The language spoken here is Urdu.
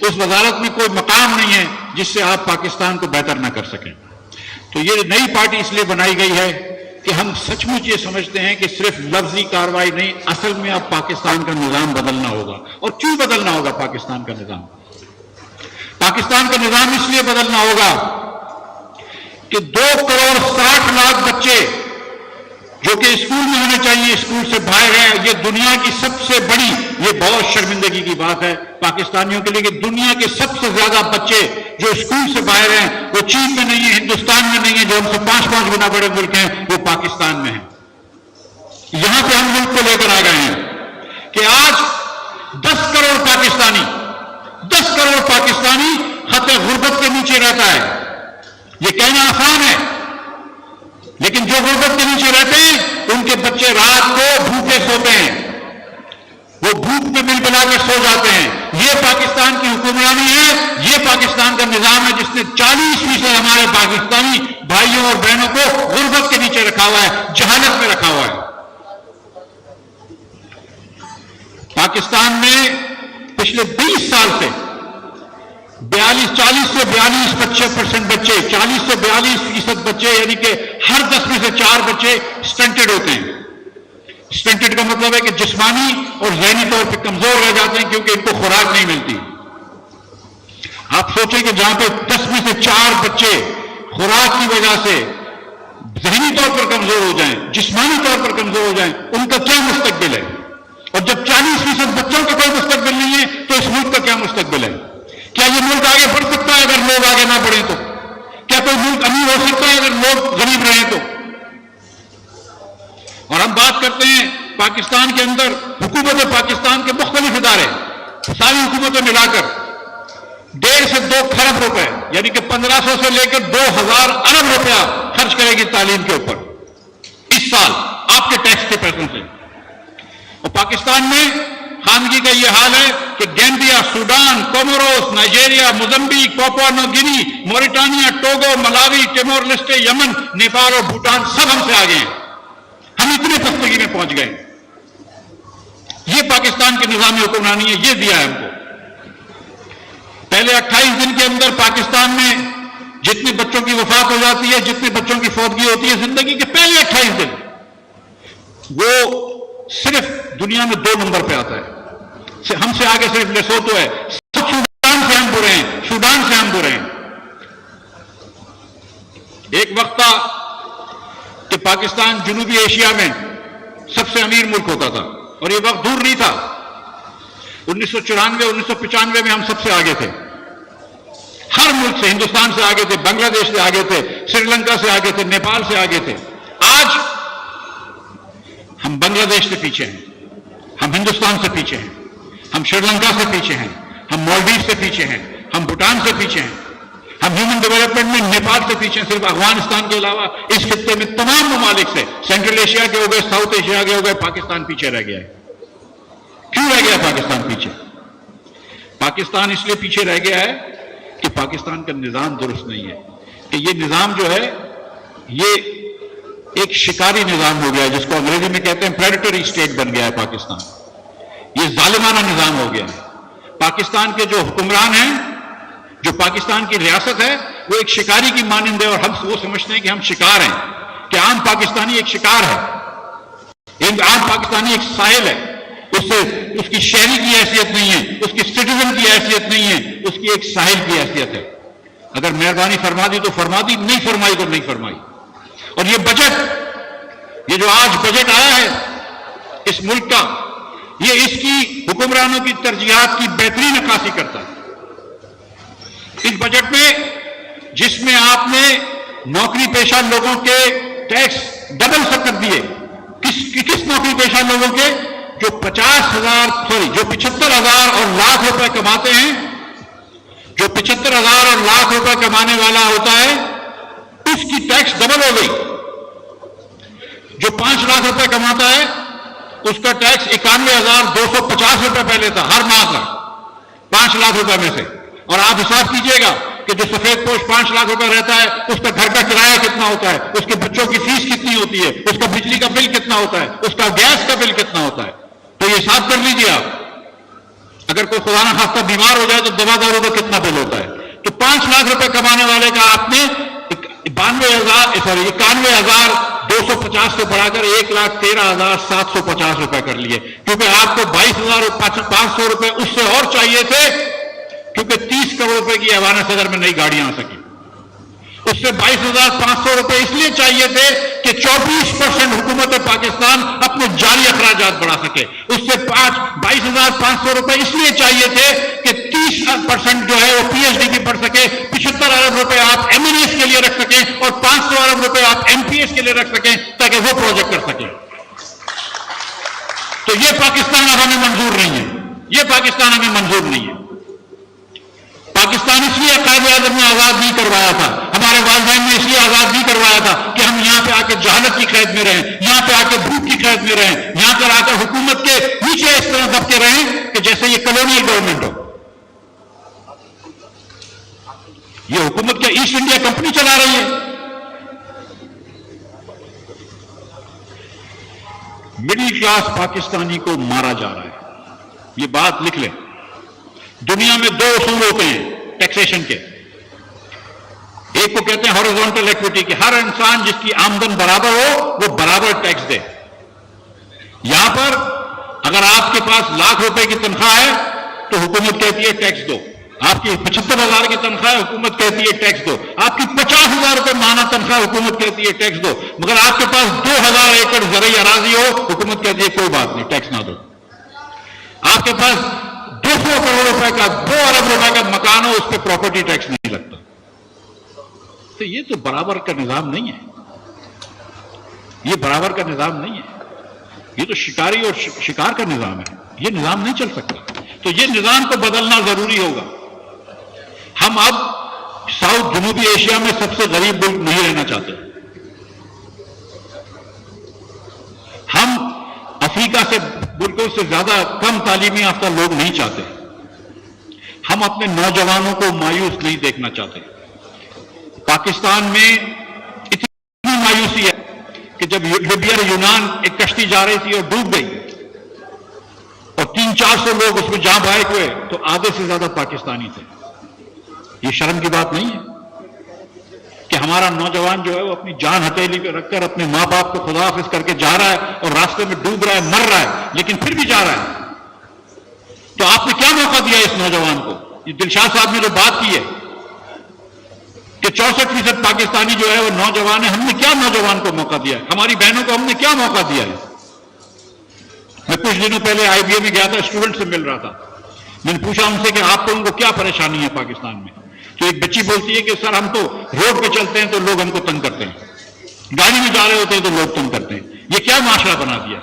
اس وزارت میں کوئی مقام نہیں ہے جس سے آپ پاکستان کو بہتر نہ کر سکیں. تو یہ نئی پارٹی اس لیے بنائی گئی ہے کہ ہم سچ مچ یہ سمجھتے ہیں کہ صرف لفظی کارروائی نہیں، اصل میں اب پاکستان کا نظام بدلنا ہوگا. اور کیوں بدلنا ہوگا پاکستان کا نظام؟ پاکستان کا نظام اس لیے بدلنا ہوگا کہ 2.60 کروڑ بچے جو کہ اسکول میں ہونے چاہیے اسکول سے باہر ہیں. یہ دنیا کی سب سے بڑی، یہ بہت شرمندگی کی بات ہے پاکستانیوں کے لیے کہ دنیا کے سب سے زیادہ بچے جو اسکول سے باہر ہیں وہ چین میں نہیں ہیں، ہندوستان میں نہیں ہیں، جو ہم سے 5 گنا بڑے ملک ہیں وہ پاکستان میں ہیں. یہاں پہ ہم ملک کو لے کر آ گئے ہیں کہ آج 10 کروڑ پاکستانی خط غربت کے نیچے رہتا ہے. یہ کہنا آسان ہے، لیکن جو غربت کے نیچے رہتے ہیں ان کے بچے رات کو بھوکے سوتے ہیں، وہ بھوک میں مل بلا کر سو جاتے ہیں. یہ پاکستان کی حکمرانی ہے، یہ پاکستان کا نظام ہے جس نے 40% ہمارے پاکستانی بھائیوں اور بہنوں کو غربت کے نیچے رکھا ہوا ہے، جہالت میں رکھا ہوا ہے. پاکستان میں پچھلے 20 سال سے 40 سے 42% بچے، 40 سے 42% بچے، یعنی کہ ہر 10 میں سے 4 بچے سٹنٹڈ ہوتے ہیں. سٹنٹڈ کا مطلب ہے کہ جسمانی اور ذہنی طور پہ کمزور رہ جاتے ہیں کیونکہ ان کو خوراک نہیں ملتی. آپ سوچیں کہ جہاں پہ 10 میں سے 4 بچے خوراک کی وجہ سے ذہنی طور پر کمزور ہو جائیں، جسمانی طور پر کمزور ہو جائیں، ان کا کیا مستقبل ہے؟ اور جب 40% بچوں کا کوئی مستقبل نہیں ہے تو اس ملک کا کیا مستقبل ہے؟ کیا یہ ملک آگے بڑھ سکتا ہے اگر لوگ آگے نہ بڑھیں تو؟ کیا کوئی ملک امیر ہو سکتا ہے اگر لوگ غریب رہیں تو؟ اور ہم بات کرتے ہیں پاکستان کے اندر حکومت پاکستان کے مختلف ادارے، ساری حکومتیں ملا کر 1.5 سے 2 کھرب روپے، یعنی کہ 1500 سے لے کر 2000 ارب روپیہ خرچ کرے گی تعلیم کے اوپر اس سال آپ کے ٹیکس کے پیسوں سے. اور پاکستان میں خواندگی کا یہ حال ہے کہ Gambia, Sudan, Comoros, Nigeria, Mozambique, Papua New Guinea, Mauritania, Togo, Malawi, Timor Leste, Yemen, Nepal اور بھوٹان سب ہم سے آگے ہیں. ہم اتنے پختگی میں پہنچ گئے. یہ پاکستان کے نظام حکمرانی ہے، یہ دیا ہے ہم کو. پہلے 28 دن کے اندر پاکستان میں جتنے بچوں کی وفات ہو جاتی ہے، جتنے بچوں کی فوتگی ہوتی ہے زندگی کے پہلے 28 دن، وہ صرف دنیا میں 2 نمبر پہ آتا ہے. ہم سے آگے صرف لیسوتو ہے. سوڈان سے ہم برے ہیں، سوڈان سے ہم برے ہیں. ایک وقت تھا کہ پاکستان جنوبی ایشیا میں سب سے امیر ملک ہوتا تھا اور یہ وقت دور نہیں تھا. 1994 1995 میں ہم سب سے آگے تھے، ہر ملک سے، ہندوستان سے آگے تھے، بنگلہ دیش سے آگے تھے، سری لنکا سے آگے تھے، نیپال سے آگے تھے. آج ہم بنگلہ دیش سے پیچھے ہیں، ہم ہندوستان سے پیچھے ہیں، ہم سری لنکا سے پیچھے ہیں، ہم مالدیو سے پیچھے ہیں، ہم بھوٹان سے پیچھے ہیں، ہم ہیومن ڈیولپمنٹ میں نیپال سے پیچھے ہیں. صرف افغانستان کے علاوہ اس خطے میں تمام ممالک سے، سینٹرل ایشیا کے ہو گئے، ساؤتھ ایشیا کے ہو گئے، پاکستان پیچھے رہ گیا ہے. کیوں رہ گیا پاکستان پیچھے؟ پاکستان اس لیے پیچھے رہ گیا ہے کہ پاکستان کا نظام درست نہیں ہے. کہ یہ نظام جو ہے یہ ایک شکاری نظام ہو گیا ہے، جس کو انگریزی میں کہتے ہیں پریڈیٹری اسٹیٹ بن گیا ہے پاکستان. یہ ظالمانہ نظام ہو گیا ہے. پاکستان کے جو حکمران ہیں، جو پاکستان کی ریاست ہے، وہ ایک شکاری کی مانند ہے اور ہم وہ سمجھتے ہیں کہ ہم شکار ہیں، کہ عام پاکستانی ایک شکار ہے. عام پاکستانی ایک ساحل ہے، اس کی شہری کی حیثیت نہیں ہے، اس کی سٹیزن کی حیثیت نہیں ہے، اس کی ایک ساحل کی حیثیت ہے. اگر مہربانی فرما دی تو فرما دی، نہیں فرمائی تو نہیں فرمائی. اور یہ بجٹ، یہ جو آج بجٹ آیا ہے اس ملک کا، یہ اس کی حکمرانوں کی ترجیحات کی بہترین عکاسی کرتا ہے. اس بجٹ میں جس میں آپ نے نوکری پیشہ لوگوں کے ٹیکس ڈبل کر دیے. کس نوکری پیشہ لوگوں کے؟ جو 75,000 اور لاکھ روپے کماتے ہیں، جو 75,000 اور لاکھ روپے کمانے والا ہوتا ہے اس کی ٹیکس ڈبل ہو گئی. جو 5 لاکھ روپے کماتا ہے اس کا ٹیکس 91,250 روپے پہلے تھا ہر ماہ کا، 5 لاکھ روپے میں سے. اور آپ حساب کیجئے گا کہ جو سفید پوش 5 لاکھ روپے رہتا ہے اس کا گھر کا کرایہ کتنا ہوتا ہے، اس کے بچوں کی فیس کتنی ہوتی ہے، اس کا بجلی کا بل کتنا ہوتا ہے، اس کا گیس کا بل کتنا ہوتا ہے. تو یہ حساب کر لیجئے آپ. اگر کوئی خدا نہ خواستہ بیمار ہو جائے تو دوا دارو کا کتنا بل ہوتا ہے؟ تو 5 لاکھ روپے کمانے والے کا آپ نے 91,250 سے بڑھا کر 1,13,750 روپے کر لیے، کیونکہ آپ کو 22,500 روپے اس سے اور چاہیے تھے، کیونکہ 30 کروڑ روپے کی ایوان صدر میں نئی گاڑیاں آ سکی۔ اس سے 22,500 روپے اس لیے چاہیے تھے کہ 24% حکومت پاکستان اپنے جاری اخراجات بڑھا سکے۔ اس سے 22,500 روپے اس لیے چاہیے تھے کہ 30% جو ہے وہ پی ایچ ڈی کی پڑھ سکے، 75 ارب روپے آپ ایم این ایس کے لیے رکھ سکیں اور 500 ارب روپے آپ ایم پی ایس کے لیے رکھ سکیں تاکہ وہ پروجیکٹ کر سکیں۔ تو یہ پاکستان اب ہمیں منظور نہیں ہے، یہ پاکستان ہمیں منظور نہیں ہے۔ پاکستان اس لیے قائد اعظم نے آزاد نہیں کروایا تھا، ہمارے والدین نے اس لیے آزاد نہیں کروایا تھا کہ ہم یہاں پہ آ کے جہالت کی قید میں رہیں، یہاں پہ آ کے بھوک کی قید میں رہیں، یہاں پر آ کر حکومت کے نیچے اس طرح دب کے رہیں کہ جیسے یہ کالونیل گورنمنٹ ہو۔ یہ حکومت کیا ایسٹ انڈیا کمپنی چلا رہی ہے؟ مڈل کلاس پاکستانی کو مارا جا رہا ہے، یہ بات لکھ لیں۔ دنیا میں 2 اصول ہوتے ہیں ٹیکسیشن کے، ایک کو کہتے ہیں ہاریزونٹل ایکوٹی، کہ ہر انسان جس کی آمدن برابر ہو وہ برابر ٹیکس دے۔ یہاں پر اگر آپ کے پاس لاکھ روپے کی تنخواہ ہے تو حکومت کہتی ہے ٹیکس دو، آپ کی 75,000 کی تنخواہ ہے حکومت کہتی ہے ٹیکس دو، آپ کی 50,000 روپے ماہانہ تنخواہ حکومت کہتی ہے ٹیکس دو، مگر آپ کے پاس 2,000 ایکڑ زرعی اراضی ہو حکومت کہتی ہے کوئی بات نہیں ٹیکس نہ دو۔ آپ کے پاس 200 کروڑ روپے کا 2 ارب روپے کا مکان ہو اس پہ پراپرٹی ٹیکس نہیں لگتا۔ تو یہ تو برابر کا نظام نہیں ہے، یہ برابر کا نظام نہیں ہے، یہ تو شکاری اور شکار کا نظام ہے، یہ نظام نہیں چل سکتا۔ تو یہ نظام کو بدلنا ضروری ہوگا۔ ہم اب ساؤتھ جنوبی ایشیا میں سب سے غریب ملک نہیں رہنا چاہتے، ہم افریقہ سے ملکوں سے زیادہ کم تعلیمی یافتہ لوگ نہیں چاہتے، ہم اپنے نوجوانوں کو مایوس نہیں دیکھنا چاہتے۔ پاکستان میں اتنی مایوسی ہے کہ جب لیبیا یونان ایک کشتی جا رہی تھی اور ڈوب گئی اور 300-400 لوگ اس میں جاں بحق ہوئے تو آدھے سے زیادہ پاکستانی تھے۔ یہ شرم کی بات نہیں ہے کہ ہمارا نوجوان جو ہے وہ اپنی جان ہتھیلی پہ رکھ کر اپنے ماں باپ کو خدا حافظ کر کے جا رہا ہے اور راستے میں ڈوب رہا ہے، مر رہا ہے، لیکن پھر بھی جا رہا ہے۔ تو آپ نے کیا موقع دیا اس نوجوان کو؟ یہ دلشاد صاحب نے جو بات کی ہے کہ 64% پاکستانی جو ہے وہ نوجوان ہے، ہم نے کیا نوجوان کو موقع دیا ہے؟ ہماری بہنوں کو ہم نے کیا موقع دیا ہے؟ میں کچھ دنوں پہلے آئی بی اے میں گیا تھا، اسٹوڈنٹ سے مل رہا تھا، میں نے پوچھا ان سے کہ آپ کو کیا پریشانی ہے پاکستان میں؟ تو ایک بچی بولتی ہے کہ سر ہم تو روڈ پہ چلتے ہیں تو لوگ ہم کو تنگ کرتے ہیں، گاڑی میں جا رہے ہوتے ہیں تو لوگ تنگ کرتے ہیں۔ یہ کیا معاشرہ بنا دیا؟